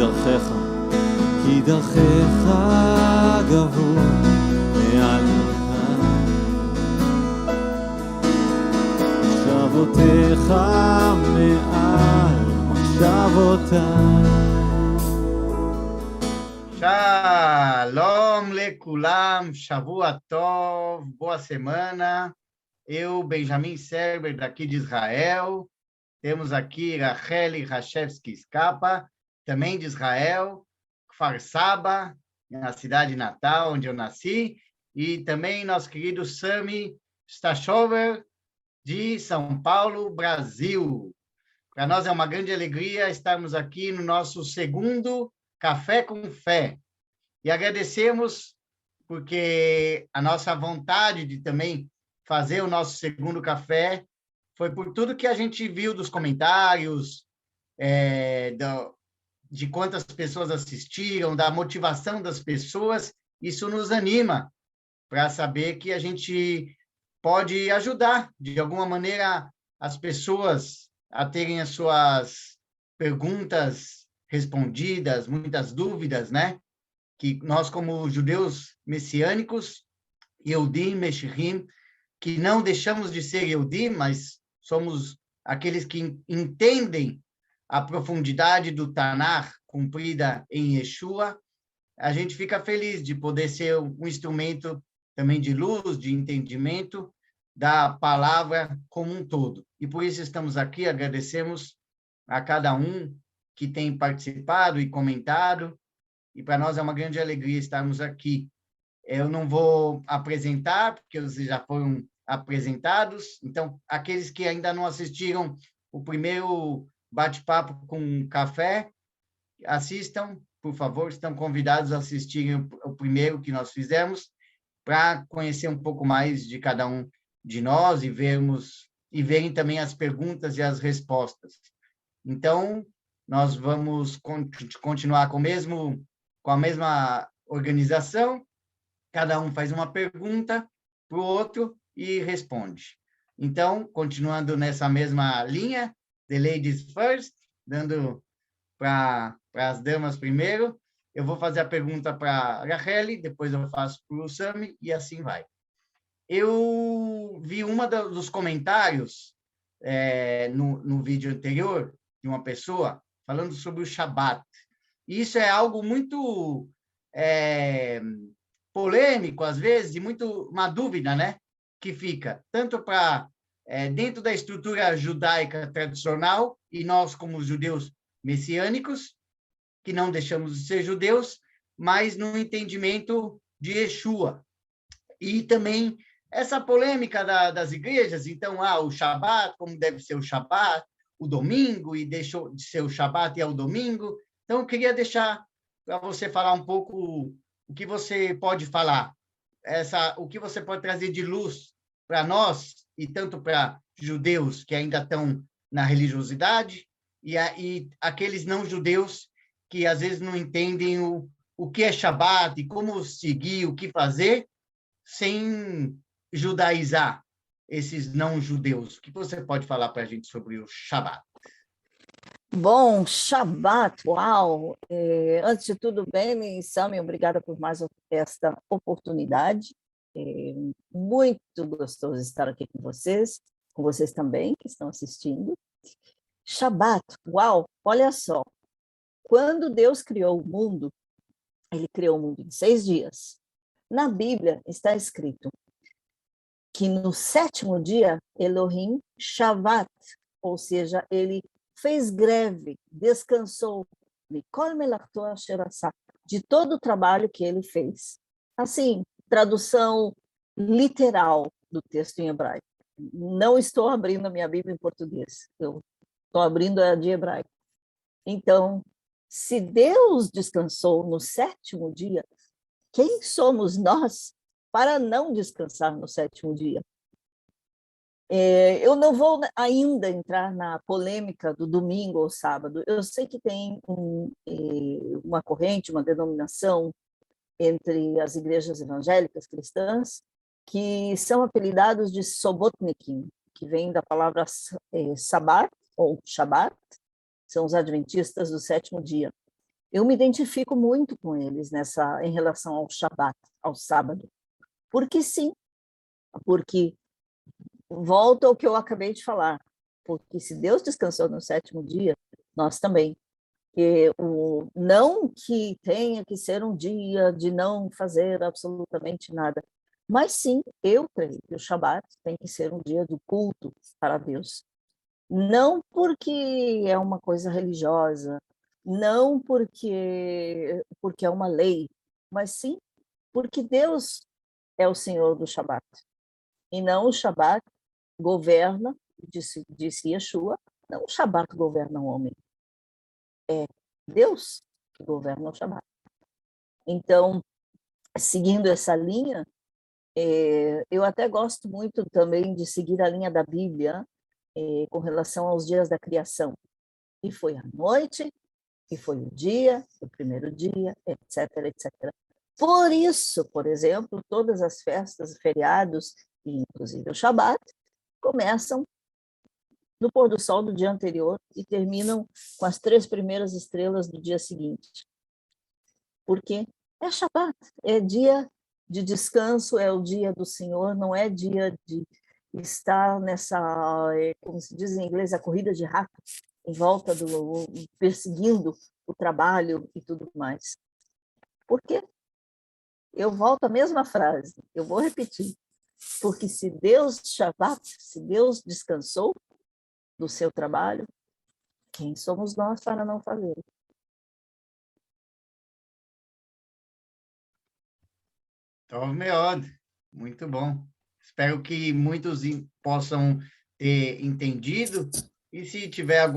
דרכיך, כי דרכיך גבוה מעל מחשבותיי. מחשבותיך מעל מחשבותיי. Shalom lekulam, Shavua Tov, boa semana. Eu, Benjamin Serber, daqui de Israel. Temos aqui Racheli Rachevski Scapa, também de Israel. Kfar Saba, na cidade natal, onde eu nasci. E também nosso querido Sami Stachover, de São Paulo, Brasil. Para nós é uma grande alegria estarmos aqui no nosso segundo Café com Fé. E agradecemos porque a nossa vontade de também fazer o nosso segundo café foi por tudo que a gente viu dos comentários, de quantas pessoas assistiram, da motivação das pessoas. Isso nos anima para saber que a gente pode ajudar, de alguma maneira, as pessoas a terem as suas perguntas respondidas, muitas dúvidas, né? Que nós, como judeus messiânicos, Yehudim, Meshichim, que não deixamos de ser Yehudim, mas somos aqueles que entendem a profundidade do Tanakh cumprida em Yeshua, a gente fica feliz de poder ser um instrumento também de luz, de entendimento da palavra como um todo. E por isso estamos aqui, agradecemos a cada um que tem participado e comentado, e para nós é uma grande alegria estarmos aqui. Eu não vou apresentar, porque vocês já foram apresentados, então, aqueles que ainda não assistiram o primeiro bate-papo com café, assistam, por favor, estão convidados a assistirem o primeiro que nós fizemos, para conhecer um pouco mais de cada um de nós e verem também as perguntas e as respostas. Então, nós vamos continuar com a mesma organização, cada um faz uma pergunta para o outro e responde. Então, continuando nessa mesma linha, the ladies first, dando para as damas primeiro, eu vou fazer a pergunta para a Racheli, depois eu faço para o Sami, e assim vai. Eu vi dos comentários no vídeo anterior, de uma pessoa, falando sobre o Shabat. E isso é algo muito polêmico, às vezes, e uma dúvida, né? Que fica tanto para dentro da estrutura judaica tradicional, e nós, como judeus messiânicos, que não deixamos de ser judeus, mas no entendimento de Yeshua. E também essa polêmica das igrejas, então, o Shabat, como deve ser o Shabat, o domingo, e deixou de ser o Shabat e é o domingo. Então, eu queria deixar para você falar um pouco o que você pode falar, o que você pode trazer de luz para nós, e tanto para judeus que ainda estão na religiosidade, e aqueles não-judeus que, às vezes, não entendem o que é Shabat e como seguir, o que fazer, sem judaizar esses não-judeus. O que você pode falar para a gente sobre o Shabat? Bom, Shabat, uau! Antes de tudo, Beni e Sami, obrigada por mais esta oportunidade. Muito gostoso estar aqui com vocês também, que estão assistindo. Shabat, uau! Olha só, quando Deus criou o mundo, ele criou o mundo em 6 dias. Na Bíblia está escrito que no 7º dia, Elohim Shavat, ou seja, ele fez greve, descansou, de todo o trabalho que ele fez. Assim, tradução literal do texto em hebraico. Não estou abrindo a minha Bíblia em português, eu estou abrindo a de hebraico. Então, se Deus descansou no 7º dia, quem somos nós para não descansar no 7º dia? Eu não vou ainda entrar na polêmica do domingo ou sábado. Eu sei que tem uma corrente, uma denominação entre as igrejas evangélicas cristãs que são apelidados de Sobotnikim, que vem da palavra Sabat ou Shabat, são os adventistas do 7º dia. eu me identifico muito com eles em relação ao Shabat, ao sábado. Porque sim, porque volta ao que eu acabei de falar, porque se Deus descansou no 7º dia, nós também. Não que tenha que ser um dia de não fazer absolutamente nada, mas sim, eu creio que o Shabat tem que ser um dia do culto para Deus. Não porque é uma coisa religiosa, não porque é uma lei, mas sim porque Deus é o Senhor do Shabat. E não o Shabat governa, disse Yeshua, não o Shabat governa o homem. É Deus que governa o Shabat. Então, seguindo essa linha, eu até gosto muito também de seguir a linha da Bíblia com relação aos dias da criação. E foi a noite, e foi o dia, o primeiro dia, etc, etc. Por isso, por exemplo, todas as festas, feriados, e inclusive o Shabat, começam no pôr do sol do dia anterior e terminam com as 3 primeiras estrelas do dia seguinte. Porque é Shabat, é dia de descanso, é o dia do Senhor, não é dia de estar nessa, como se diz em inglês, a corrida de rato, em volta perseguindo o trabalho e tudo mais. Por quê? Eu volto à mesma frase, eu vou repetir. Porque se Deus Shabat, se Deus descansou do seu trabalho, quem somos nós para não fazer? Tov meod, muito bom. Espero que muitos possam ter entendido. E se tiver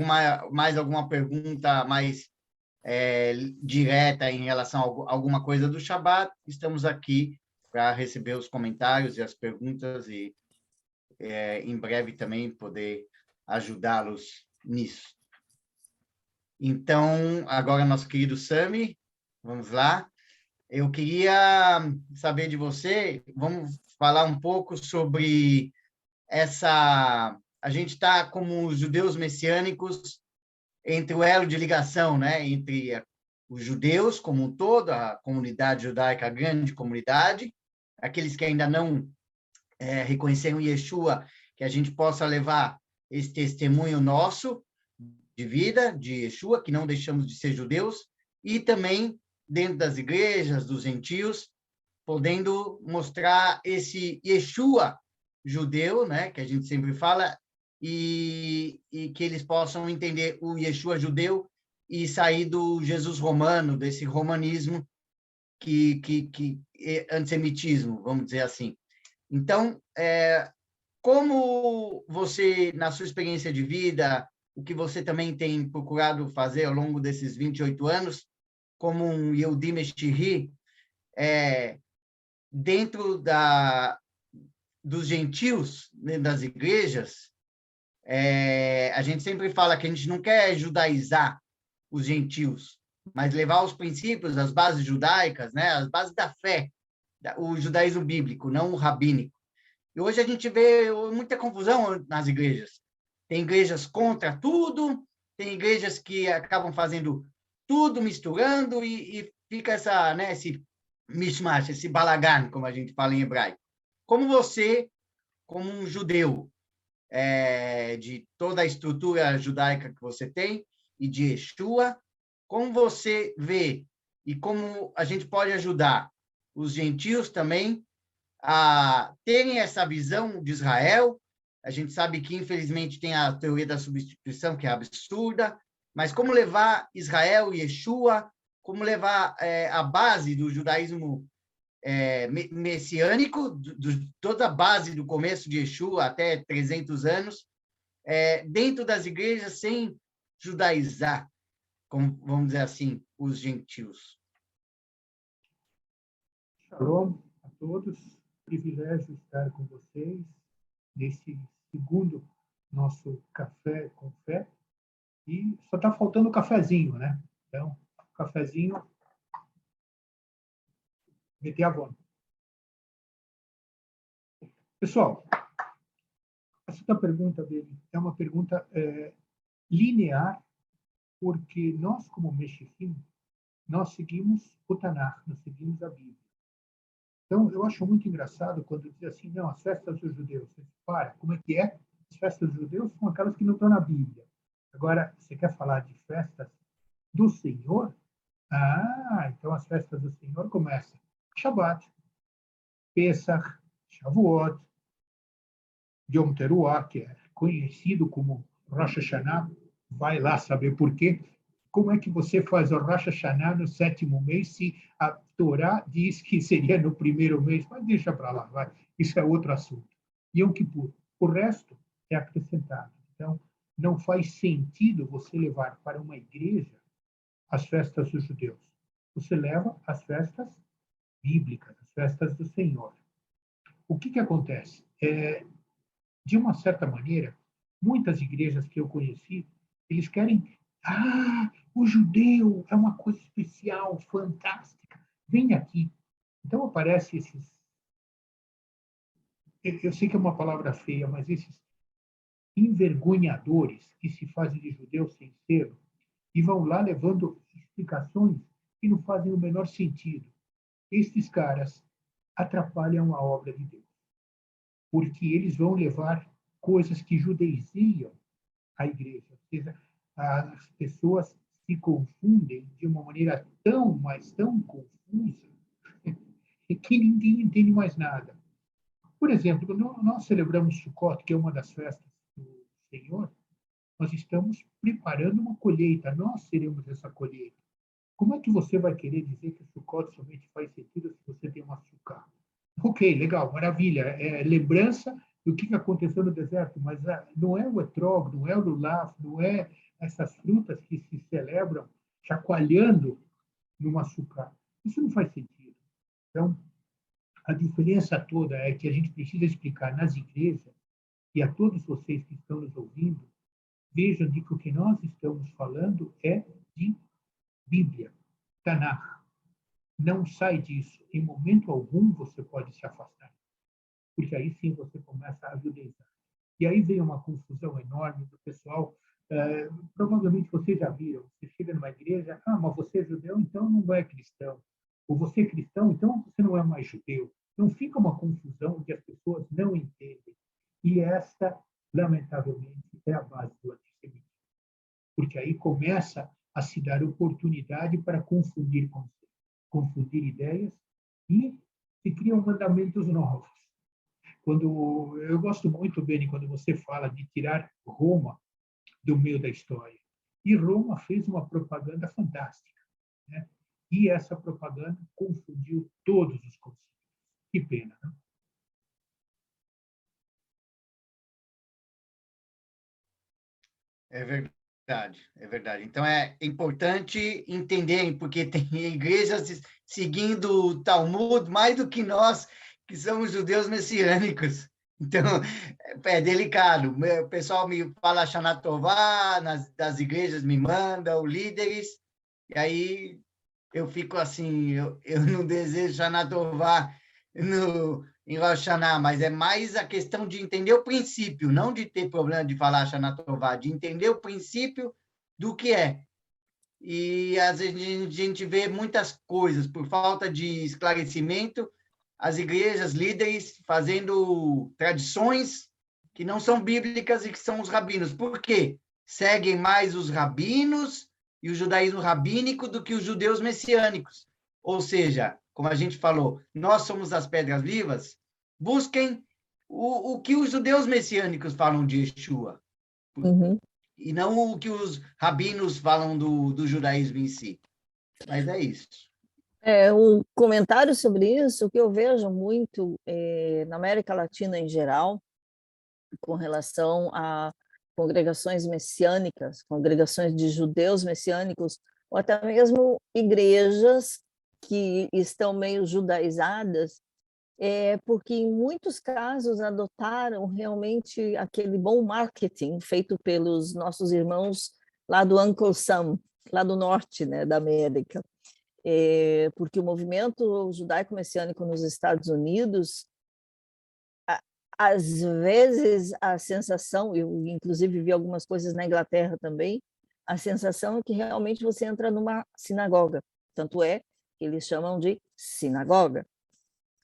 mais alguma pergunta mais direta em relação a alguma coisa do Shabat, estamos aqui para receber os comentários e as perguntas e em breve também poder ajudá-los nisso. Então, agora nosso querido Sami, vamos lá. Eu queria saber de você, vamos falar um pouco sobre essa... A gente está como os judeus messiânicos entre o elo de ligação, né? Entre os judeus como um todo, a comunidade judaica, a grande comunidade, aqueles que ainda não reconheceram Yeshua, que a gente possa levar esse testemunho nosso de vida, de Yeshua, que não deixamos de ser judeus, e também dentro das igrejas, dos gentios, podendo mostrar esse Yeshua judeu, né, que a gente sempre fala, e que eles possam entender o Yeshua judeu e sair do Jesus romano, desse romanismo que é antissemitismo, vamos dizer assim. Então, como você, na sua experiência de vida, o que você também tem procurado fazer ao longo desses 28 anos, como um Yehudi Meshiri, dentro dos gentios, dentro das igrejas, a gente sempre fala que a gente não quer judaizar os gentios, mas levar os princípios, as bases judaicas, né, as bases da fé, o judaísmo bíblico, não o rabínico. E hoje a gente vê muita confusão nas igrejas. Tem igrejas contra tudo, tem igrejas que acabam fazendo tudo, misturando, e fica esse mishmash, esse balagan, como a gente fala em hebraico. Como você, como um judeu, de toda a estrutura judaica que você tem, e de Yeshua, como você vê e como a gente pode ajudar os gentios também a terem essa visão de Israel. A gente sabe que, infelizmente, tem a teoria da substituição, que é absurda, mas como levar Israel e Yeshua, como levar a base do judaísmo messiânico, toda a base do começo de Yeshua até 300 anos, dentro das igrejas, sem judaizar, como, vamos dizer assim, os gentios. Shalom a todos, privilégio estar com vocês nesse segundo nosso café com fé, e só está faltando o cafezinho, né? Então, cafezinho, meter a bola. Pessoal, essa pergunta dele é uma pergunta linear, porque nós, como mexicim, nós seguimos o Tanakh, nós seguimos a Bíblia. Então, eu acho muito engraçado quando diz assim, não, as festas dos judeus. Para, como é que é? As festas dos judeus são aquelas que não estão na Bíblia. Agora, você quer falar de festas do Senhor? Ah, então as festas do Senhor começam Shabbat, Pesach, Shavuot, Yom Teruah, que é conhecido como Rosh Hashanah. Vai lá saber por quê. Como é que você faz o Rosh Hashanah no 7º mês se a Torá diz que seria no 1º mês? Mas deixa para lá, vai. Isso é outro assunto. Yom Kippur. O resto é acrescentado. Então, não faz sentido você levar para uma igreja as festas dos judeus. Você leva as festas bíblicas, as festas do Senhor. O que acontece? De uma certa maneira, muitas igrejas que eu conheci, eles querem, o judeu é uma coisa especial, fantástica, vem aqui. Então aparece esses, eu sei que é uma palavra feia, mas esses envergonhadores que se fazem de judeus sem ser, e vão lá levando explicações que não fazem o menor sentido. Estes caras atrapalham a obra de Deus, porque eles vão levar coisas que judeiziam a igreja. Ou seja, as pessoas se confundem de uma maneira tão, mas tão confusa, que ninguém entende mais nada. Por exemplo, quando nós celebramos Sukkot, que é uma das festas do Senhor, nós estamos preparando uma colheita, nós seremos essa colheita. Como é que você vai querer dizer que o Sukkot somente faz sentido se você tem um açúcar? Ok, legal, maravilha, é lembrança do que aconteceu no deserto, mas não é o etrog, não é o lulav, não é essas frutas que se celebram chacoalhando num açúcar. Isso não faz sentido. Então, a diferença toda é que a gente precisa explicar nas igrejas, e a todos vocês que estão nos ouvindo, vejam de que o que nós estamos falando é de Bíblia, Tanakh. Não sai disso. Em momento algum você pode se afastar. Porque aí sim você começa a judaizar. E aí vem uma confusão enorme do pessoal. Provavelmente vocês já viram. Você chega numa igreja, mas você é judeu, então não é cristão. Ou você é cristão, então você não é mais judeu. Não fica uma confusão que as pessoas não entendem. E esta, lamentavelmente, é a base do antissemitismo. Porque aí começa a se dar oportunidade para confundir conceitos, confundir ideias e se criam mandamentos novos. Eu gosto muito, Beni, quando você fala de tirar Roma do meio da história. E Roma fez uma propaganda fantástica, né? E essa propaganda confundiu todos os conceitos. Que pena, né? É verdade, é verdade. Então é importante entender, porque tem igrejas seguindo o Talmud mais do que nós, que somos judeus messiânicos. Então, é delicado. O pessoal me fala Shana Tová, das igrejas me mandam, líderes, e aí eu fico assim, eu não desejo Shana Tová em Rosh Hashanah, mas é mais a questão de entender o princípio, não de ter problema de falar Shana Tová, de entender o princípio do que é. E às vezes a gente vê muitas coisas, por falta de esclarecimento, as igrejas, líderes, fazendo tradições que não são bíblicas e que são os rabinos. Por quê? Seguem mais os rabinos e o judaísmo rabínico do que os judeus messiânicos. Ou seja, como a gente falou, nós somos as pedras vivas, busquem o que os judeus messiânicos falam de Yeshua, e não o que os rabinos falam do judaísmo em si. Mas é isso. Um comentário sobre isso, que eu vejo muito na América Latina em geral, com relação a congregações messiânicas, congregações de judeus messiânicos, ou até mesmo igrejas que estão meio judaizadas, porque em muitos casos adotaram realmente aquele bom marketing feito pelos nossos irmãos lá do Uncle Sam, lá do norte, né, da América. Porque o movimento judaico-messiânico nos Estados Unidos, às vezes a sensação, eu inclusive vi algumas coisas na Inglaterra também, a sensação é que realmente você entra numa sinagoga. tanto é que eles chamam de sinagoga,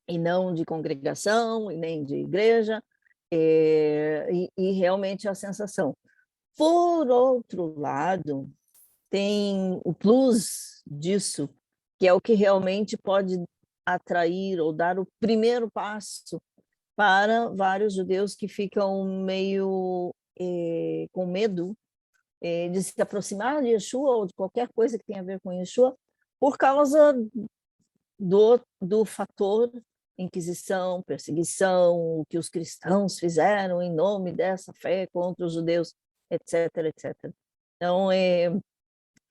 e não de congregação, e nem de igreja, e realmente a sensação. Por outro lado, tem o plus disso, que é o que realmente pode atrair ou dar o primeiro passo para vários judeus que ficam meio com medo de se aproximar de Yeshua ou de qualquer coisa que tenha a ver com Yeshua, por causa do fator Inquisição, perseguição, o que os cristãos fizeram em nome dessa fé contra os judeus, etc, etc. Então,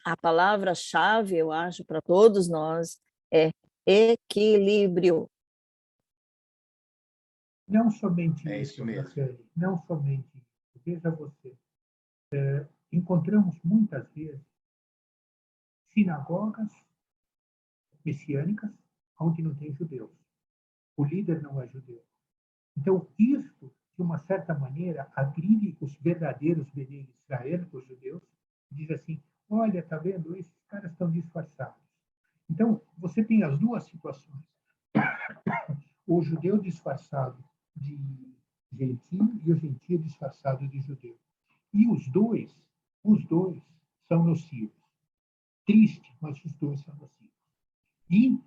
a palavra-chave, eu acho, para todos nós é equilíbrio. Não somente É isso mesmo. Raquel, não somente isso. Veja você, encontramos muitas vezes sinagogas messiânicas onde não tem judeus. O líder não é judeu. Então, isso, de uma certa maneira, agride os verdadeiros Bnei Israel, os judeus, e diz assim, olha, está vendo, esses caras estão disfarçados. Então, você tem as duas situações. O judeu disfarçado de gentio e o gentio disfarçado de judeu. E os dois são nocivos. Triste, mas os dois são nocivos. E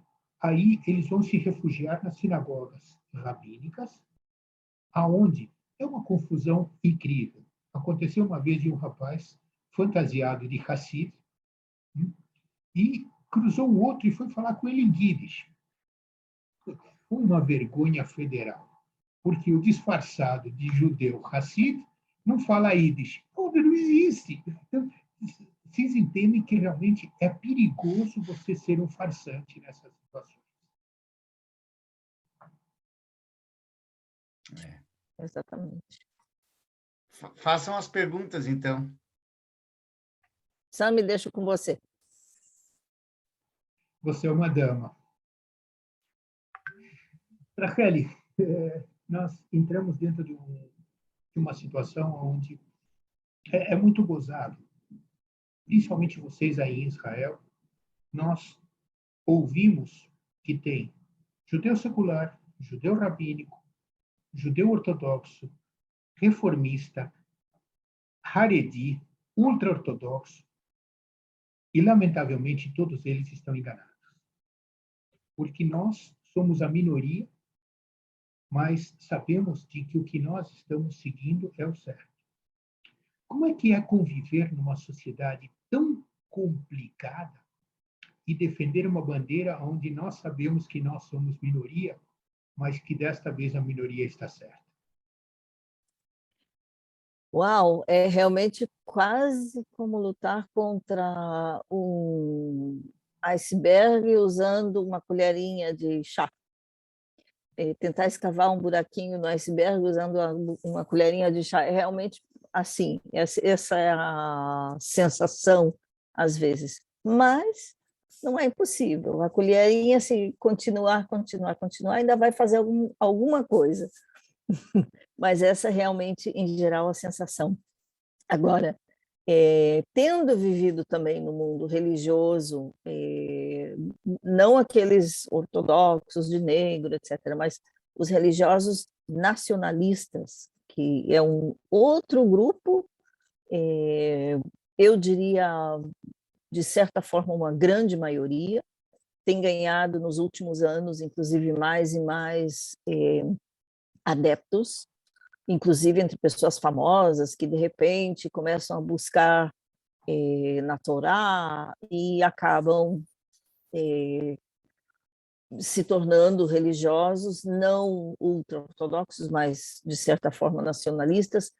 aí eles vão se refugiar nas sinagogas rabínicas, aonde é uma confusão incrível. Aconteceu uma vez de um rapaz fantasiado de Hassid e cruzou um outro e foi falar com ele em Yiddish. Foi uma vergonha federal, porque o disfarçado de judeu Hassid não fala Yiddish. Não existe. Então, vocês entendem que realmente é perigoso você ser um farsante nessas situações. Exatamente. Façam as perguntas, então. Sam, me deixo com você. Você é uma dama. Racheli, nós entramos dentro de uma situação onde é muito gozado. Principalmente vocês aí em Israel, nós ouvimos que tem judeu secular, judeu rabínico, judeu ortodoxo, reformista, haredi, ultra-ortodoxo, e, lamentavelmente, todos eles estão enganados. Porque nós somos a minoria, mas sabemos de que o que nós estamos seguindo é o certo. Como é que é conviver numa sociedade tão complicada e defender uma bandeira onde nós sabemos que nós somos minoria, mas que desta vez a minoria está certa? Uau, é realmente quase como lutar contra um iceberg usando uma colherinha de chá. Tentar escavar um buraquinho no iceberg usando uma colherinha de chá. É realmente assim, essa é a sensação, às vezes. Mas não é impossível. A colherinha, se continuar, ainda vai fazer alguma coisa. Mas essa é realmente, em geral, a sensação. Agora, tendo vivido também no mundo religioso, não aqueles ortodoxos de negro, etc., mas os religiosos nacionalistas, que é um outro grupo, eu diria, de certa forma, uma grande maioria, tem ganhado nos últimos anos, inclusive, mais e mais adeptos, inclusive entre pessoas famosas que, de repente, começam a buscar na Torá e acabam se tornando religiosos, não ultra-ortodoxos, mas, de certa forma, nacionalistas.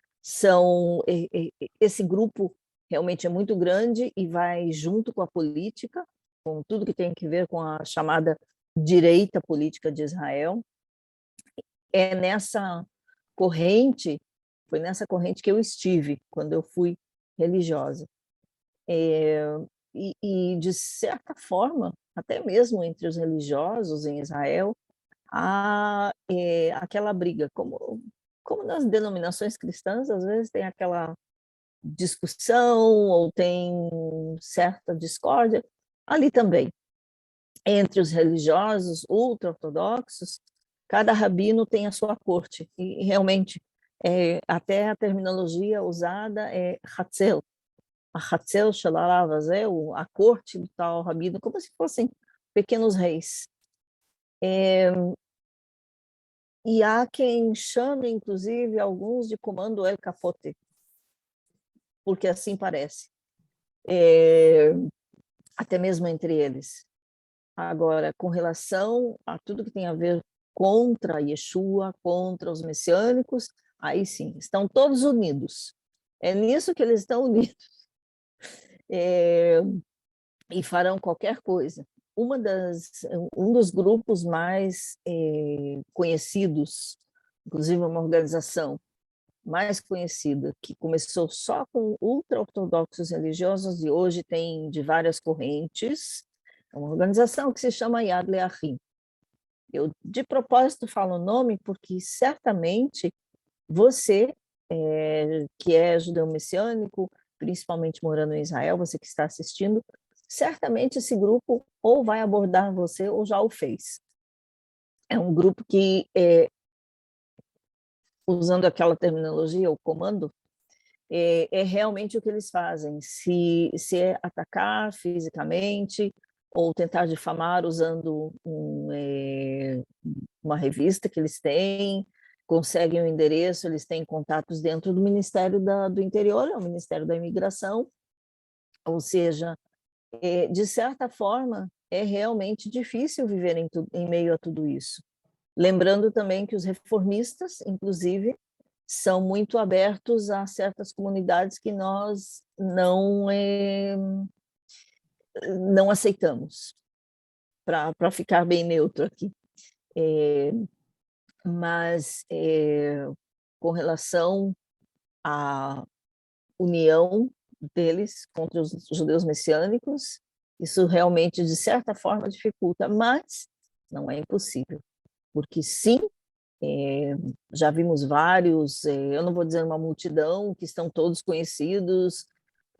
Esse grupo realmente é muito grande e vai junto com a política, com tudo que tem a ver com a chamada direita política de Israel. É nessa corrente, foi nessa corrente que eu estive quando eu fui religiosa. E de certa forma, até mesmo entre os religiosos em Israel, há aquela briga, como nas denominações cristãs, às vezes tem aquela discussão ou tem certa discórdia, ali também. entre os religiosos ultra-ortodoxos, cada rabino tem a sua corte, e realmente, até a terminologia usada é Hatzel, a Hatzel Shalalav Hazeh, a corte do tal rabino, como se fossem pequenos reis. E há quem chame, inclusive, alguns de comando El Capote, porque assim parece, até mesmo entre eles. Agora, com relação a tudo que tem a ver contra Yeshua, contra os messiânicos, aí sim, estão todos unidos. É nisso que eles estão unidos. E farão qualquer coisa. Um dos grupos mais conhecidos, inclusive uma organização mais conhecida, que começou só com ultra-ortodoxos religiosos e hoje tem de várias correntes, é uma organização que se chama Yad Leachim. Eu, de propósito, falo o nome porque certamente você, que é judeu messiânico, principalmente morando em Israel, você que está assistindo, certamente esse grupo ou vai abordar você ou já o fez. É um grupo que, usando aquela terminologia, o comando, é realmente o que eles fazem. Se é atacar fisicamente ou tentar difamar usando uma revista que eles têm, conseguem o endereço, eles têm contatos dentro do Ministério do Interior, é o Ministério da Imigração, ou seja, de certa forma, é realmente difícil viver em meio a tudo isso. Lembrando também que os reformistas, inclusive, são muito abertos a certas comunidades que nós não aceitamos, para ficar bem neutro aqui. Mas, com relação à união deles contra os judeus messiânicos, isso realmente, de certa forma, dificulta, mas não é impossível, porque sim, já vimos vários, eu não vou dizer uma multidão, que estão todos conhecidos,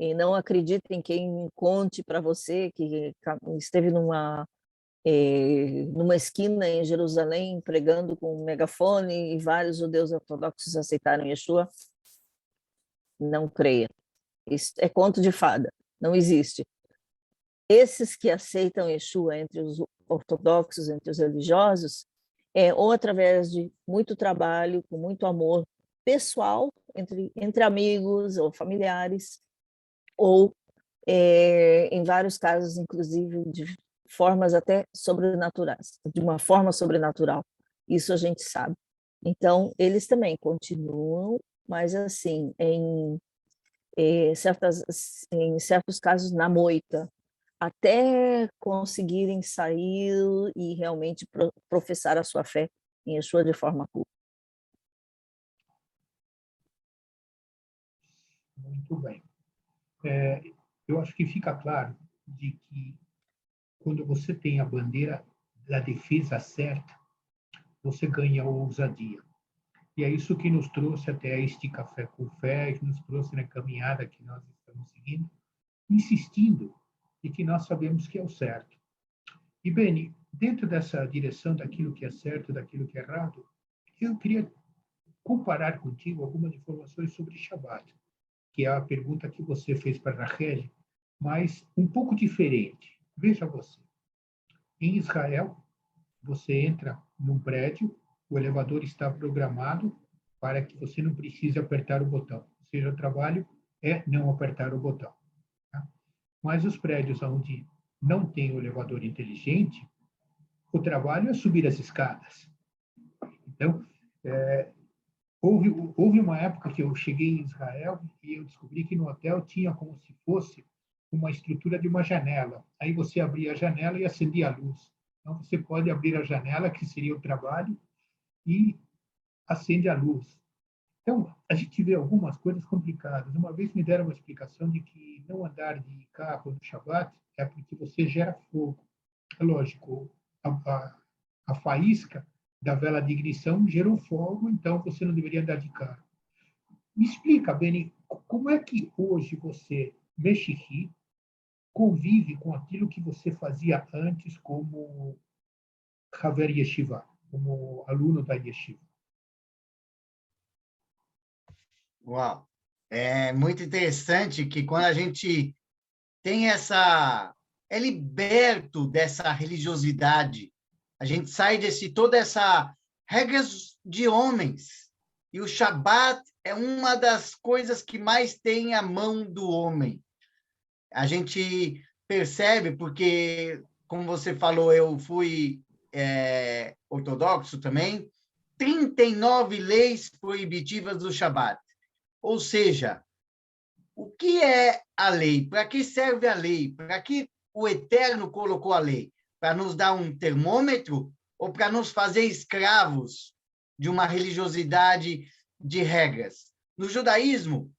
e não acredite em quem conte para você que esteve numa esquina em Jerusalém pregando com um megafone e vários judeus ortodoxos aceitaram Yeshua. Não creia. Isso é conto de fada, não existe. Esses que aceitam Yeshua entre os ortodoxos, entre os religiosos, ou através de muito trabalho, com muito amor pessoal, entre amigos ou familiares, ou, em vários casos, inclusive, de formas até sobrenaturais, de uma forma sobrenatural. Isso a gente sabe. Então, eles também continuam, mas assim, em certos casos, na moita, até conseguirem sair e realmente professar a sua fé em Yeshua de forma pura. Muito bem. Eu acho que fica claro de que quando você tem a bandeira da defesa certa, você ganha ousadia. E é isso que nos trouxe até este Café com Fé, que nos trouxe na caminhada que nós estamos seguindo, insistindo de que nós sabemos que é o certo. E, Beni, dentro dessa direção daquilo que é certo, daquilo que é errado, eu queria comparar contigo algumas informações sobre Shabbat, que é a pergunta que você fez para Rachel, mas um pouco diferente. Veja você, em Israel, você entra num prédio, o elevador está programado para que você não precise apertar o botão. Ou seja, o trabalho é não apertar o botão. Tá? Mas os prédios onde não tem o elevador inteligente, o trabalho é subir as escadas. Então, houve uma época que eu cheguei em Israel e eu descobri que no hotel tinha como se fosse uma estrutura de uma janela. Aí você abria a janela e acendia a luz. Então, você pode abrir a janela, que seria o trabalho, e acende a luz. Então, a gente vê algumas coisas complicadas. Uma vez me deram uma explicação de que não andar de carro no Shabbat é porque você gera fogo. É lógico, a faísca da vela de ignição gerou fogo, então você não deveria andar de carro. Me explica, Beni, como é que hoje você, mexicano, convive com aquilo que você fazia antes como Haver Yeshiva, como aluno da Yeshiva? Uau! É muito interessante que quando a gente tem essa... é liberto dessa religiosidade, a gente sai toda essa regras de homens, e o Shabat é uma das coisas que mais tem a mão do homem. A gente percebe, porque, como você falou, eu fui ortodoxo também, 39 leis proibitivas do Shabat. Ou seja, o que é a lei? Para que serve a lei? Para que o Eterno colocou a lei? Para nos dar um termômetro ou para nos fazer escravos de uma religiosidade de regras? No judaísmo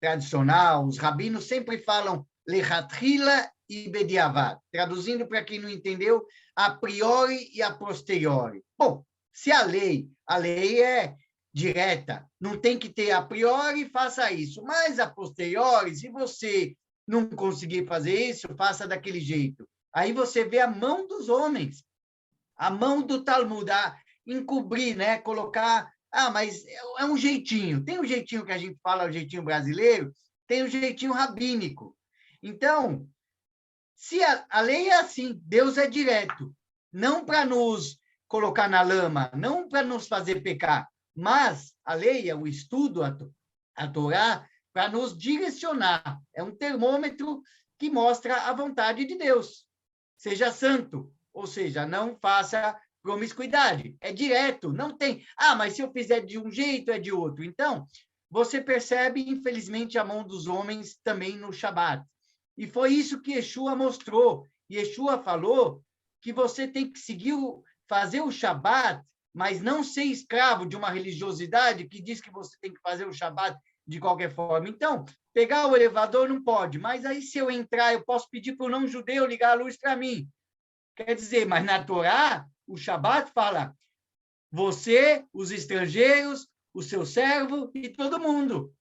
tradicional, os rabinos sempre falam lechatchila e bediavad, traduzindo para quem não entendeu, a priori e a posteriori. Bom, se a lei é direta, não tem que ter a priori, faça isso, mas a posteriori, se você não conseguir fazer isso, faça daquele jeito. Aí você vê a mão dos homens, a mão do Talmud, a encobrir, né? Colocar, mas é um jeitinho. Tem um jeitinho que a gente fala, o jeitinho brasileiro, tem o jeitinho rabínico. Então, se a lei é assim, Deus é direto, não para nos colocar na lama, não para nos fazer pecar, mas a lei é o estudo, a Torá, para nos direcionar. É um termômetro que mostra a vontade de Deus. Seja santo, ou seja, não faça promiscuidade. É direto, não tem. Mas se eu fizer de um jeito, é de outro. Então, você percebe, infelizmente, a mão dos homens também no Shabat. E foi isso que Yeshua mostrou. Yeshua falou que você tem que fazer o Shabat, mas não ser escravo de uma religiosidade que diz que você tem que fazer o Shabat de qualquer forma. Então, pegar o elevador não pode, mas aí se eu entrar, eu posso pedir para o não-judeu ligar a luz para mim. Quer dizer, mas na Torá, o Shabat fala você, os estrangeiros, o seu servo e todo mundo.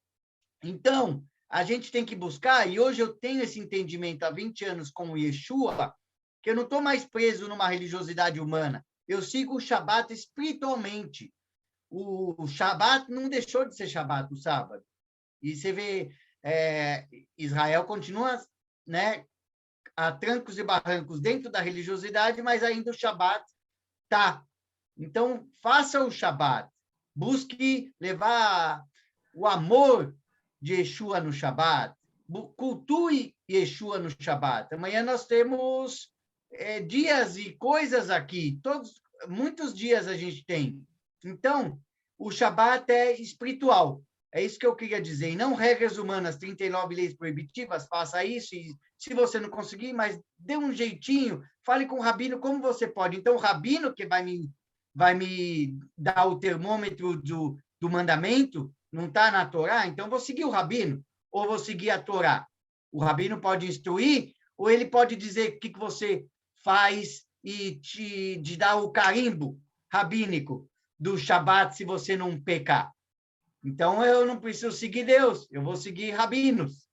Então, a gente tem que buscar, e hoje eu tenho esse entendimento há 20 anos com o Yeshua, que eu não estou mais preso numa religiosidade humana. Eu sigo o Shabat espiritualmente. O Shabat não deixou de ser Shabat, o sábado. E você vê, Israel continua, né, a trancos e barrancos dentro da religiosidade, mas ainda o Shabat está. Então, faça o Shabat. Busque levar o amor de Yeshua no Shabat. Cultue Yeshua no Shabat. Amanhã nós temos dias e coisas aqui. Muitos dias a gente tem. Então, o Shabat é espiritual. É isso que eu queria dizer. E não regras humanas, 39 leis proibitivas, faça isso. E se você não conseguir, mas dê um jeitinho, fale com o rabino como você pode. Então, o rabino que vai me dar o termômetro do mandamento, não está na Torá, então vou seguir o rabino, ou vou seguir a Torá. O rabino pode instruir, ou ele pode dizer o que você faz e te dar o carimbo rabínico do Shabat se você não pecar. Então, eu não preciso seguir Deus, eu vou seguir rabinos.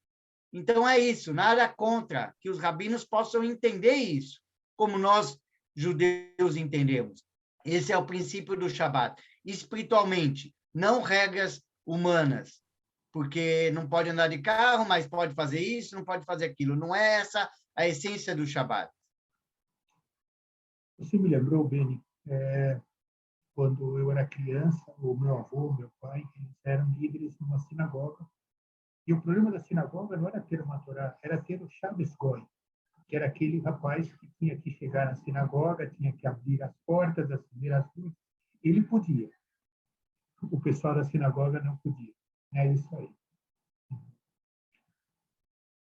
Então, é isso, nada contra que os rabinos possam entender isso, como nós, judeus, entendemos. Esse é o princípio do Shabat. Espiritualmente, não regras humanas, porque não pode andar de carro, mas pode fazer isso, não pode fazer aquilo. Não é essa a essência do Shabat. Você me lembrou, Beni, quando eu era criança, o meu avô, meu pai, eles eram líderes numa sinagoga. E o problema da sinagoga não era ter uma Torá, era ter o Shabbos Goy, que era aquele rapaz que tinha que chegar na sinagoga, tinha que abrir as portas, acender as luzes. Ele podia. O pessoal da sinagoga não podia. É isso aí.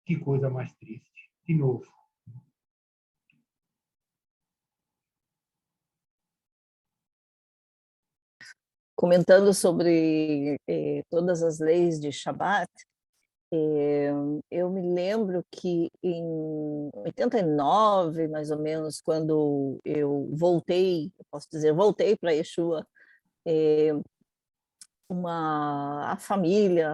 Que coisa mais triste. De novo. Comentando sobre todas as leis de Shabat, eu me lembro que em 89, mais ou menos, quando eu voltei, posso dizer, voltei para Yeshua, a família,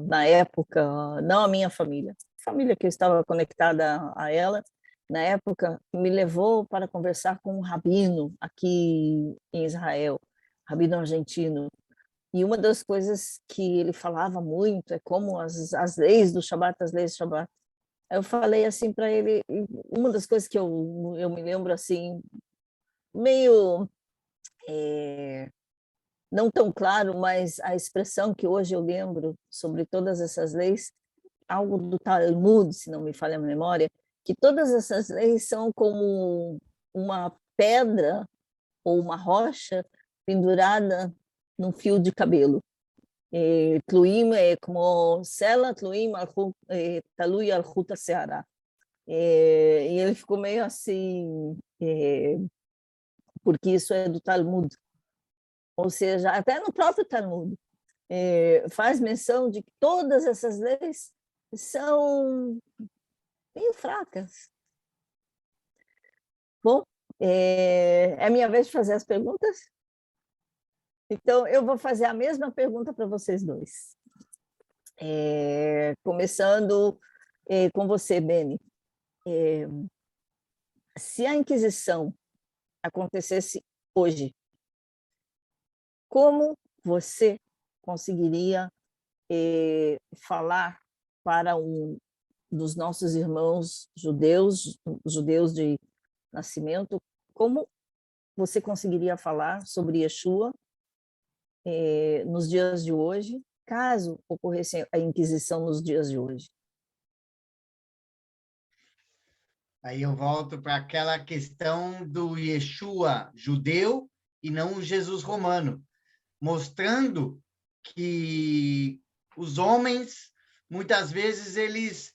na época, não a minha família, família que eu estava conectada a ela, na época, me levou para conversar com um rabino aqui em Israel, rabino argentino. E uma das coisas que ele falava muito é como as leis do Shabat, as leis do Shabat. Eu falei assim para ele, uma das coisas que eu me lembro assim, meio não tão claro, mas a expressão que hoje eu lembro sobre todas essas leis, algo do Talmud, se não me falha a memória, que todas essas leis são como uma pedra ou uma rocha pendurada num fio de cabelo. תלויים כמו סלע, תלויים תלוי על חוט השערה. E ele ficou meio assim, porque isso é do Talmud. Ou seja, até no próprio Talmud, faz menção de que todas essas leis são meio fracas. Bom, é minha vez de fazer as perguntas? Então, eu vou fazer a mesma pergunta para vocês dois. Começando com você, Beni. Se a Inquisição acontecesse hoje, como você conseguiria falar para um dos nossos irmãos judeus de nascimento, como você conseguiria falar sobre Yeshua nos dias de hoje, caso ocorresse a Inquisição nos dias de hoje? Aí eu volto para aquela questão do Yeshua judeu e não o Jesus romano, mostrando que os homens, muitas vezes, eles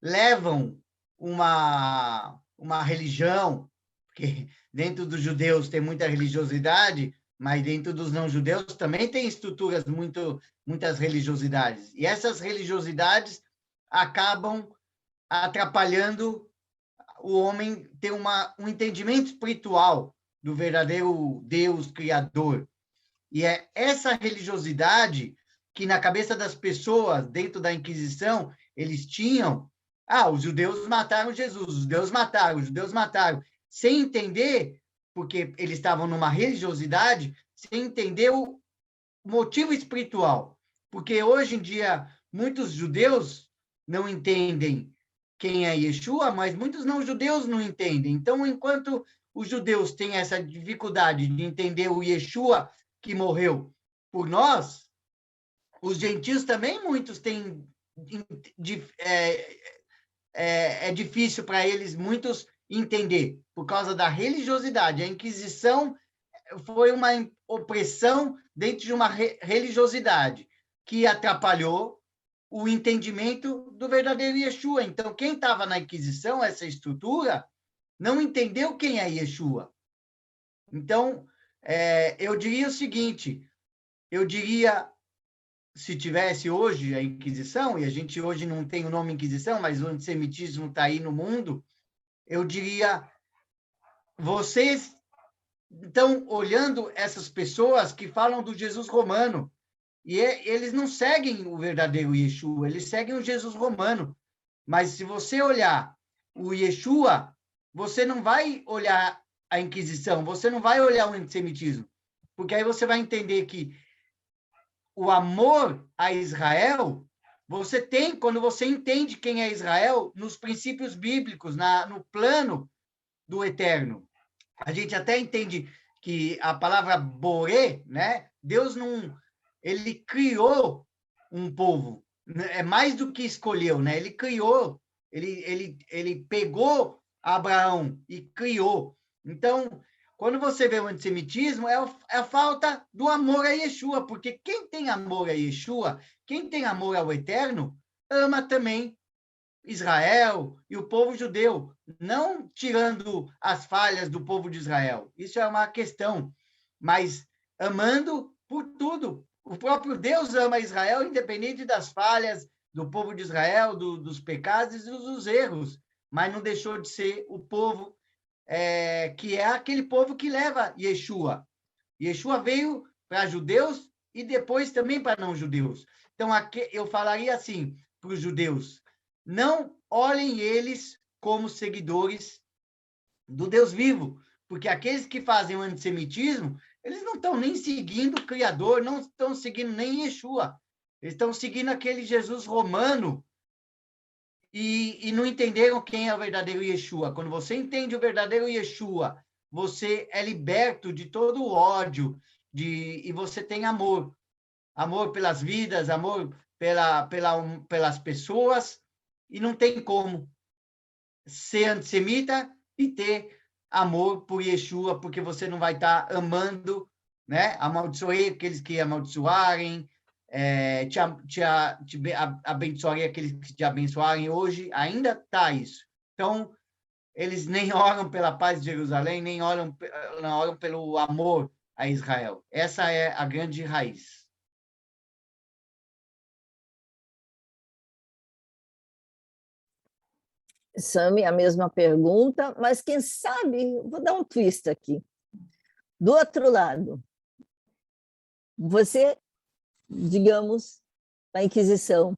levam uma religião, porque dentro dos judeus tem muita religiosidade, mas dentro dos não-judeus também tem estruturas, muitas religiosidades. E essas religiosidades acabam atrapalhando o homem ter um entendimento espiritual do verdadeiro Deus Criador. E é essa religiosidade que, na cabeça das pessoas, dentro da Inquisição, eles tinham: os judeus mataram Jesus, os judeus mataram, sem entender, porque eles estavam numa religiosidade, sem entender o motivo espiritual. Porque hoje em dia, muitos judeus não entendem quem é Yeshua, mas muitos não-judeus não entendem. Então, enquanto os judeus têm essa dificuldade de entender o Yeshua que morreu por nós, os gentios também, muitos têm... É difícil para eles, muitos, entender, por causa da religiosidade. A Inquisição foi uma opressão dentro de uma religiosidade que atrapalhou o entendimento do verdadeiro Yeshua. Então, quem estava na Inquisição, essa estrutura, não entendeu quem é Yeshua. Então, eu diria o seguinte, se tivesse hoje a Inquisição, e a gente hoje não tem o nome Inquisição, mas o antissemitismo está aí no mundo, eu diria, vocês estão olhando essas pessoas que falam do Jesus romano, e eles não seguem o verdadeiro Yeshua, eles seguem o Jesus romano. Mas se você olhar o Yeshua, você não vai olhar a Inquisição, você não vai olhar o antissemitismo, porque aí você vai entender que o amor a Israel, você tem quando você entende quem é Israel nos princípios bíblicos, no plano do eterno. A gente até entende que a palavra boré, né? Deus não... Ele criou um povo, é mais do que escolheu, né? Ele criou, ele pegou Abraão e criou. Então, quando você vê o antissemitismo, é a falta do amor a Yeshua, porque quem tem amor a Yeshua, quem tem amor ao Eterno, ama também Israel e o povo judeu, não tirando as falhas do povo de Israel. Isso é uma questão, mas amando por tudo. O próprio Deus ama Israel, independente das falhas do povo de Israel, dos pecados e dos erros, mas não deixou de ser o povo que é aquele povo que leva Yeshua. Yeshua veio para judeus e depois também para não-judeus. Então, aqui eu falaria assim para os judeus: não olhem eles como seguidores do Deus vivo, porque aqueles que fazem o antissemitismo, eles não estão nem seguindo o Criador, não estão seguindo nem Yeshua, eles estão seguindo aquele Jesus romano e não entenderam quem é o verdadeiro Yeshua. Quando você entende o verdadeiro Yeshua, você é liberto de todo o ódio, e você tem amor. Amor pelas vidas, amor pelas pessoas, e não tem como ser antissemita e ter amor por Yeshua, porque você não vai estar amando, né? Amaldiçoei aqueles que amaldiçoarem, abençoarei aqueles que te abençoarem. Hoje ainda está isso. Então, eles nem oram pela paz de Jerusalém, nem oram pelo amor a Israel. Essa é a grande raiz. Sami, a mesma pergunta, mas quem sabe, vou dar um twist aqui. Do outro lado, você, digamos, na Inquisição,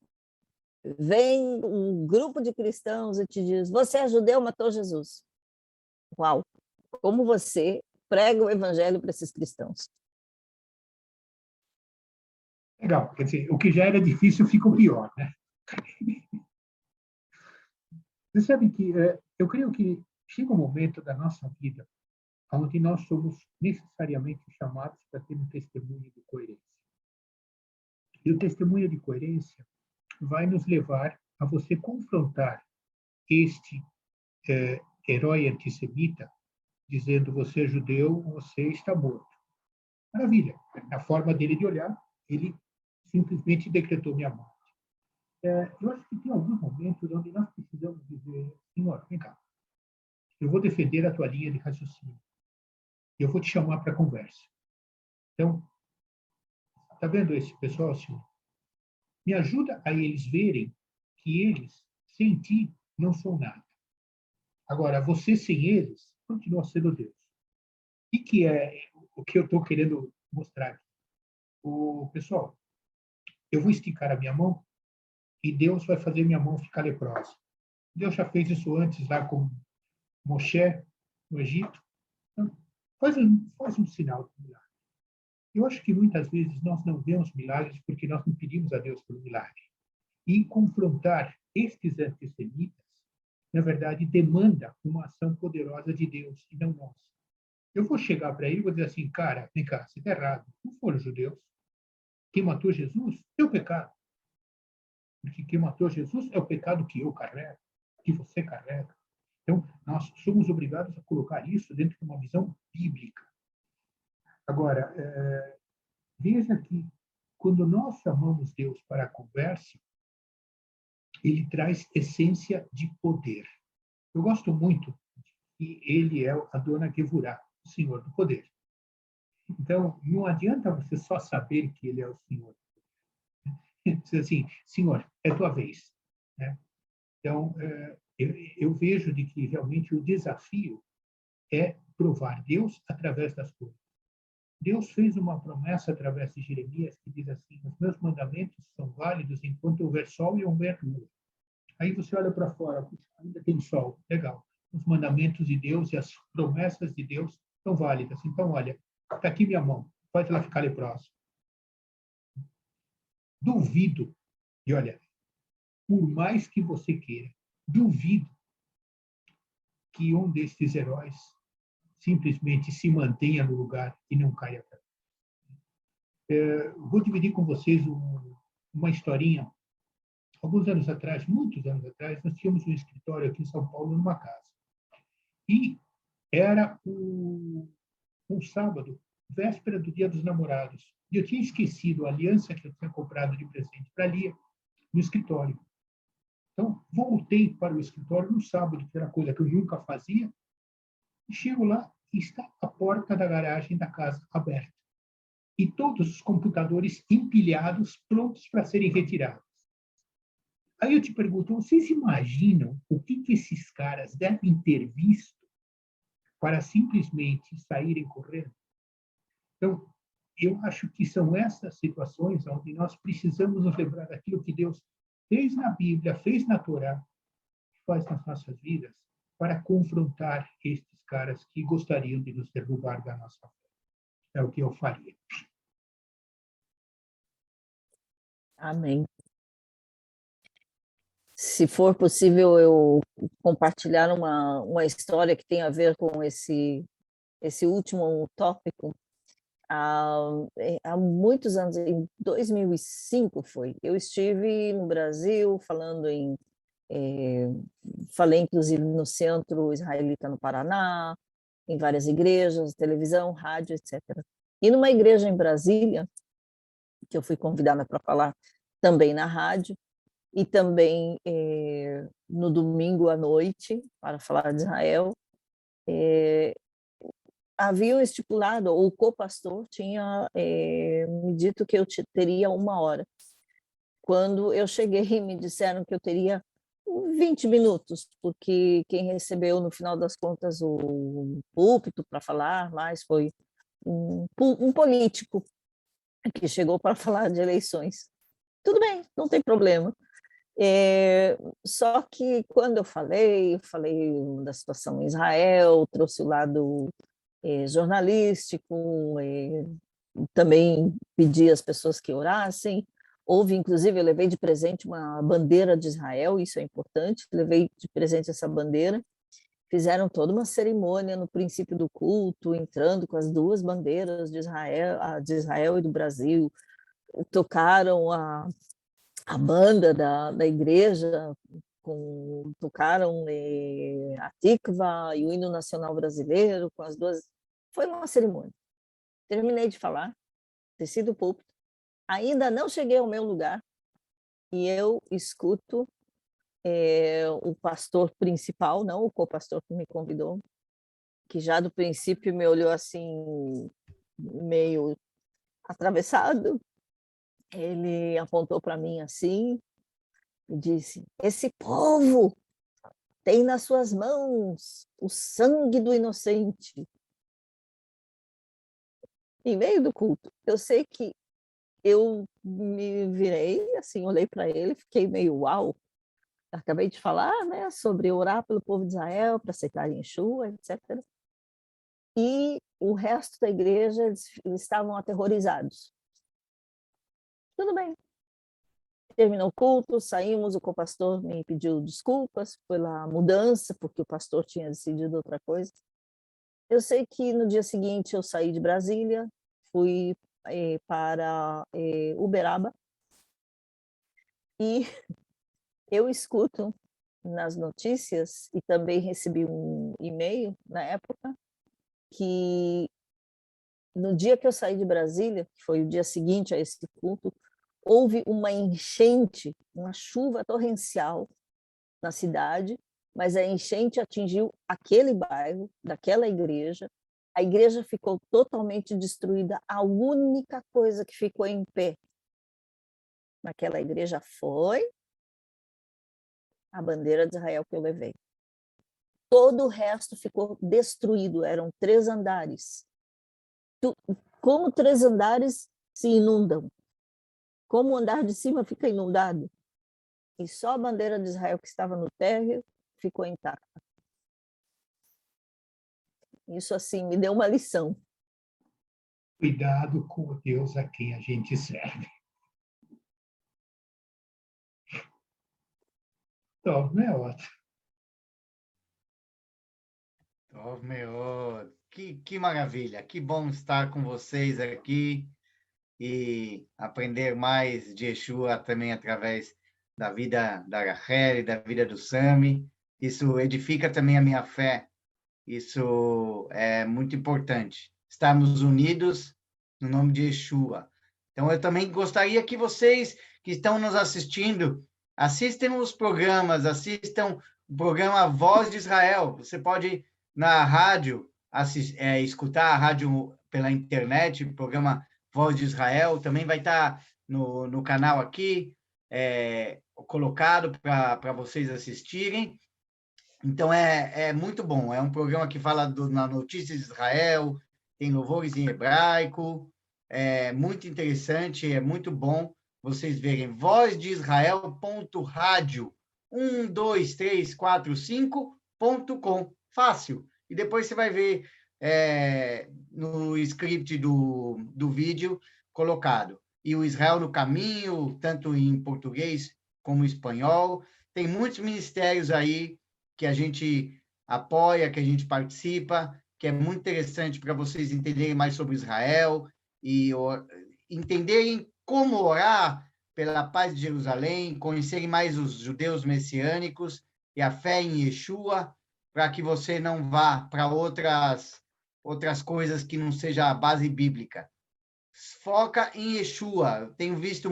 vem um grupo de cristãos e te diz, você é judeu, matou Jesus. Uau! Como você prega o evangelho para esses cristãos? Legal, quer dizer, o que já era difícil fica o pior, né? Você sabe que eu creio que chega um momento da nossa vida onde nós somos necessariamente chamados para ter um testemunho de coerência. E o testemunho de coerência vai nos levar a você confrontar este herói antissemita, dizendo, você é judeu, você está morto. Maravilha. Na forma dele de olhar, ele simplesmente decretou minha morte. Eu acho que tem alguns momentos onde nós precisamos dizer, Senhor, vem cá, eu vou defender a tua linha de raciocínio. Eu vou te chamar para conversa. Então, está vendo esse pessoal, Senhor? Me ajuda a eles verem que eles, sem ti, não são nada. Agora, você sem eles, continua sendo Deus. E que é o que eu estou querendo mostrar aqui. Pessoal, eu vou esticar a minha mão e Deus vai fazer minha mão ficar leprosa. Deus já fez isso antes lá com Moshe, no Egito. Então, faz um sinal de milagre. Eu acho que muitas vezes nós não vemos milagres porque nós não pedimos a Deus por um milagre. E confrontar estes antissemitas, na verdade, demanda uma ação poderosa de Deus e não nós. Eu vou chegar para ele e vou dizer assim, cara, vem cá, você está errado. Não foram judeus. Quem matou Jesus é o pecado. Porque quem matou Jesus é o pecado que eu carrego, que você carrega. Então, nós somos obrigados a colocar isso dentro de uma visão bíblica. Agora, veja que quando nós chamamos Deus para a conversa, ele traz essência de poder. Eu gosto muito que ele é a dona Gevurah, o Senhor do poder. Então, não adianta você só saber que ele é o Senhor. Diz assim, Senhor, é tua vez. Né? Então, eu vejo de que realmente o desafio é provar Deus através das coisas. Deus fez uma promessa através de Jeremias que diz assim, os meus mandamentos são válidos enquanto houver sol e houver lua. Aí você olha para fora, ainda tem sol, legal. Os mandamentos de Deus e as promessas de Deus são válidas. Então, olha, está aqui minha mão, pode ela ficar leprosa. Duvido, e olha, por mais que você queira, duvido que um destes heróis simplesmente se mantenha no lugar e não caia para trás. Vou dividir com vocês uma historinha. Alguns anos atrás, muitos anos atrás, nós tínhamos um escritório aqui em São Paulo, numa casa. E era um sábado, véspera do Dia dos Namorados. E eu tinha esquecido a aliança que eu tinha comprado de presente para a Lia no escritório. Então, voltei para o escritório no sábado, que era coisa que eu nunca fazia, e chego lá e está a porta da garagem da casa aberta. E todos os computadores empilhados, prontos para serem retirados. Aí eu te pergunto, vocês imaginam o que esses caras devem ter visto para simplesmente saírem correndo? Então, eu acho que são essas situações onde nós precisamos nos lembrar daquilo que Deus fez na Bíblia, fez na Torá, faz nas nossas vidas para confrontar estes caras que gostariam de nos derrubar da nossa fé. É o que eu faria. Amém. Se for possível, eu compartilhar uma história que tem a ver com esse último tópico. Há muitos anos, em 2005 foi, eu estive no Brasil falando falei inclusive no Centro Israelita no Paraná, em várias igrejas, televisão, rádio, etc. E numa igreja em Brasília, que eu fui convidada para falar também na rádio, e também no domingo à noite, para falar de Israel, haviam estipulado, ou o co-pastor tinha me dito que eu teria 1 hora. Quando eu cheguei, me disseram que eu teria 20 minutos, porque quem recebeu, no final das contas, o púlpito para falar mais foi um político que chegou para falar de eleições. Tudo bem, não tem problema. Só que quando eu falei da situação em Israel, trouxe o lado jornalístico, também pedi às pessoas que orassem. Houve, inclusive, eu levei de presente uma bandeira de Israel, isso é importante, levei de presente essa bandeira. Fizeram toda uma cerimônia no princípio do culto, entrando com as 2 bandeiras de Israel e do Brasil. Tocaram a banda da igreja, tocaram a Tikva e o hino nacional brasileiro, com as 2. Foi uma cerimônia. Terminei de falar, desci do púlpito, ainda não cheguei ao meu lugar, e eu escuto o pastor principal, não o co-pastor que me convidou, que já do princípio me olhou assim, meio atravessado. Ele apontou para mim assim e disse: esse povo tem nas suas mãos o sangue do inocente. Em meio do culto, eu sei que eu me virei, assim, olhei para ele, fiquei meio uau. Acabei de falar, né, sobre orar pelo povo de Israel para aceitar Yeshua, etc. E o resto da igreja, eles estavam aterrorizados. Tudo bem. Terminou o culto, saímos, o co-pastor me pediu desculpas pela mudança, porque o pastor tinha decidido outra coisa. Eu sei que no dia seguinte eu saí de Brasília, fui para Uberaba, e eu escuto nas notícias, e também recebi um e-mail na época, que no dia que eu saí de Brasília, que foi o dia seguinte a esse culto, houve uma enchente, uma chuva torrencial na cidade, mas a enchente atingiu aquele bairro, daquela igreja. A igreja ficou totalmente destruída. A única coisa que ficou em pé naquela igreja foi a bandeira de Israel que eu levei. Todo o resto ficou destruído. Eram 3 andares. Como 3 andares se inundam? Como o andar de cima fica inundado? E só a bandeira de Israel que estava no térreo ficou intacta. Isso, assim, me deu uma lição. Cuidado com o Deus a quem a gente serve. Então, né, ótimo. Oh, meu, que maravilha, que bom estar com vocês aqui e aprender mais de Yeshua também através da vida da Rachel e da vida do Sami. Isso edifica também a minha fé. Isso é muito importante. Estarmos unidos no nome de Yeshua. Então, eu também gostaria que vocês que estão nos assistindo, assistam os programas, assistam o programa Voz de Israel. Você pode, na rádio, escutar a rádio pela internet, o programa Voz de Israel. Também vai estar no canal aqui, colocado para vocês assistirem. Então, é muito bom. É um programa que fala na notícia de Israel, tem louvores em hebraico, é muito interessante, é muito bom vocês verem vozdeisrael.radio 12345.com. Fácil. E depois você vai ver no script do vídeo colocado. E o Israel no Caminho, tanto em português como em espanhol. Tem muitos ministérios aí que a gente apoia, que a gente participa, que é muito interessante para vocês entenderem mais sobre Israel e entenderem como orar pela paz de Jerusalém, conhecerem mais os judeus messiânicos e a fé em Yeshua, para que você não vá para outras coisas que não seja a base bíblica. Foca em Yeshua. Eu tenho visto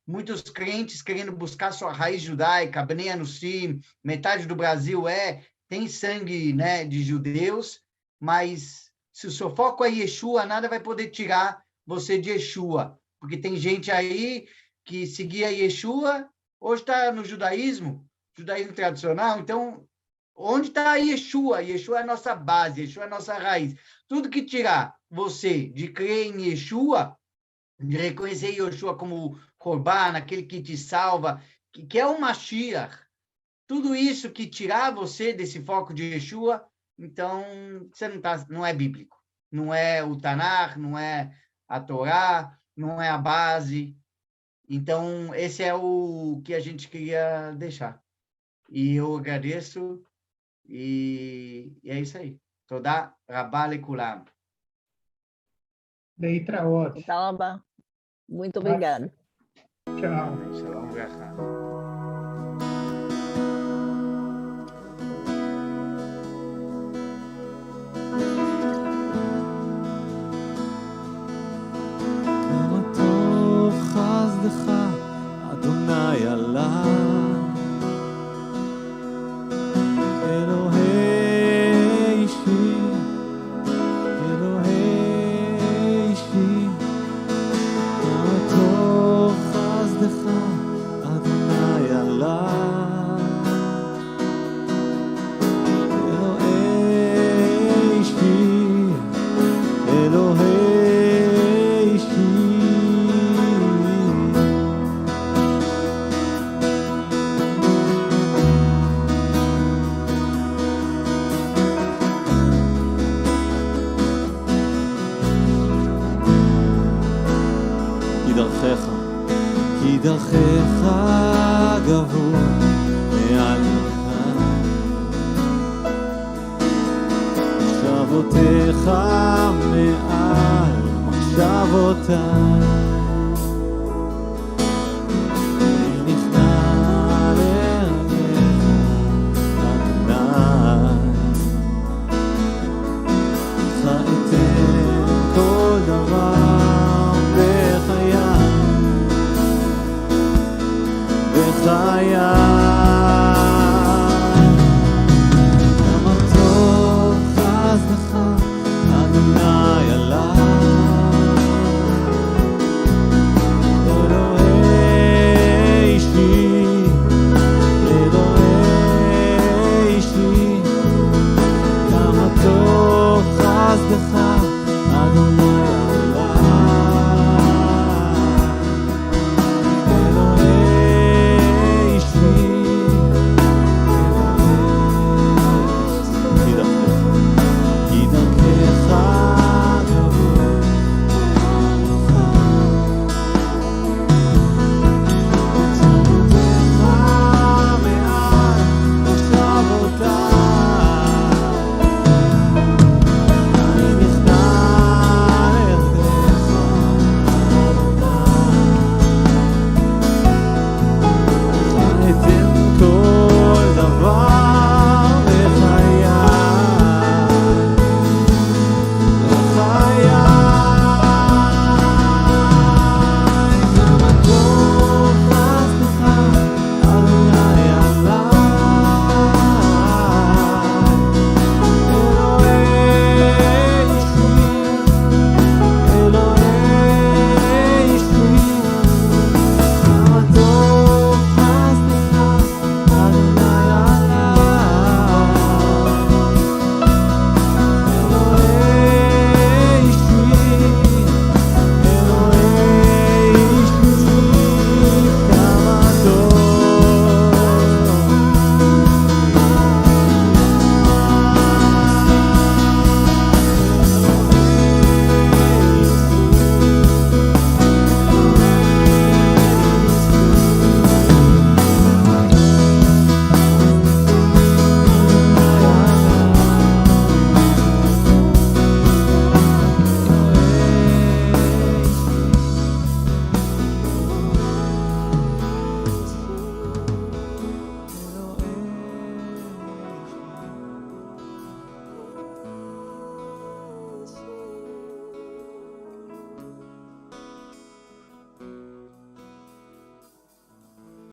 muitos crentes querendo buscar sua raiz judaica, Bnei Anusim, metade do Brasil tem sangue, né, de judeus, mas se o seu foco é Yeshua, nada vai poder tirar você de Yeshua, porque tem gente aí que seguia Yeshua, hoje está no judaísmo tradicional, então, onde está Yeshua? Yeshua é a nossa base, Yeshua é a nossa raiz. Tudo que tirar você de crer em Yeshua, de reconhecer Yeshua como Corban, aquele que te salva, que é o Mashiach, tudo isso que tirar você desse foco de Yeshua, então você não é bíblico. Não é o Tanar, não é a Torá, não é a base. Então, esse é o que a gente queria deixar. E eu agradeço, e é isso aí. Todá rabá lekulam. Leitraot. Então, muito obrigada. Tchau. Shalom Bracha. כמה טוב חסדך, אדוני עליי. אלוהי אישי, אלוהי אישי. כמה טוב חסדך, אדוני עליי. אלוהי אישי, אלוהי אישי. כי דרכיך גבוה מעל המים, מחשבותיך מעל מחשבותיי.